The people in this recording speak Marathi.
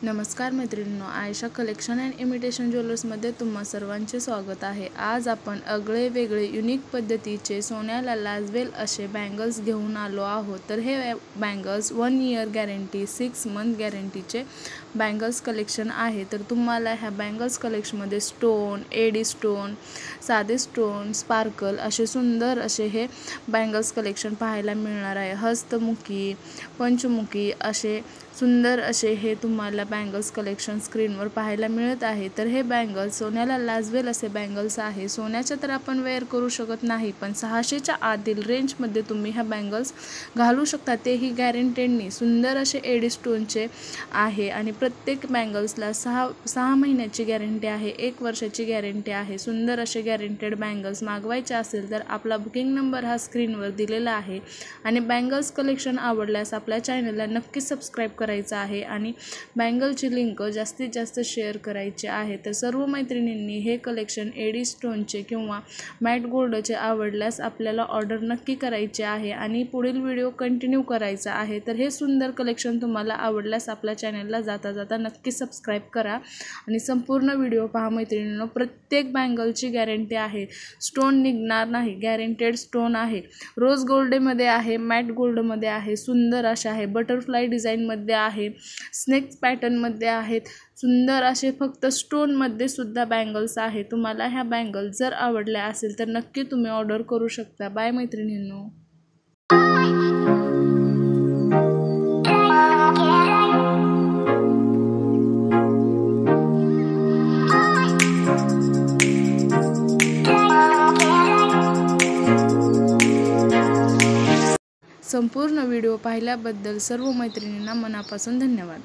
नमस्कार मैत्रिणींनो, आयशा कलेक्शन अँड इमिटेशन ज्वेलर्समध्ये तुम्हा सर्वांचे स्वागत आहे। आज आपण आगळे वेगळे युनिक पद्धतीचे सोन्याला लाजवेल असे बँगल्स घेऊन आलो आहोत। तर हे बँगल्स 1 इयर गॅरंटी 6 मंथ गॅरंटीचे बँगल्स कलेक्शन आहे। तर तुम्हाला ह्या बँगल्स कलेक्शनमध्ये स्टोन, एडी स्टोन, साधे स्टोन, स्पार्कल असे सुंदर असे हे बँगल्स कलेक्शन पाहायला मिळणार आहे। हस्तमुखी, पंचमुखी असे सुंदर असे हे तुम्हाला बँगल्स कलेक्शन स्क्रीनवर पाहायला मिळत आहे। तर हे बँगल्स सोन्याला लाजवेल असे बँगल्स आहे। सोन्याच्या तर आपण वेअर करू शकत नाही, पण 600च्या आतील रेंजमध्ये तुम्ही ह्या बँगल्स घालू शकता, तेही गॅरंटेडनी। सुंदर असे एडी स्टोनचे आहे आणि प्रत्येक बँगल्सला 6 महिन्याची गॅरंटी आहे, 1 वर्षाची गॅरंटी आहे। सुंदर असे गॅरंटेड बँगल्स मागवायचे असेल तर आपला बुकिंग नंबर हा स्क्रीनवर दिलेला आहे। आणि बँगल्स कलेक्शन आवडल्यास आपल्या चॅनलला नक्की सबस्क्राईब करायचं आहे आणि बँगलची लिंक जास्तीत जास्त शेअर करायची आहे। तर सर्व मैत्रिणींनी हे कलेक्शन एडी स्टोनचे किंवा मॅट गोल्डचे आवडल्यास आपल्याला ऑर्डर नक्की करायची आहे आणि पुढील व्हिडिओ कंटिन्यू करायचा आहे। तर हे सुंदर कलेक्शन तुम्हाला आवडल्यास आपल्या चॅनलला जाता जाता नक्की सबस्क्राईब करा आणि संपूर्ण व्हिडिओ पहा मैत्रिणींनो। प्रत्येक बँगलची गॅरंटी आहे, स्टोन निघणार नाही, गॅरंटेड स्टोन आहे। रोज गोल्डमध्ये आहे, मॅट गोल्डमध्ये आहे, सुंदर अशा आहे, बटरफ्लाय डिझाईनमध्ये आहे, स्नेक पॅटर्नमध्ये आहेत, सुंदर असे फक्त स्टोनमध्ये सुद्धा बँगल्स आहे। तुम्हाला ह्या बँगल्स जर आवडल्या असेल तर नक्की तुम्ही ऑर्डर करू शकता। बाय मैत्रिणींनो। संपूर्ण व्हिडिओ पाहिल्याबद्दल सर्व मैत्रिणींना मनापासून धन्यवाद।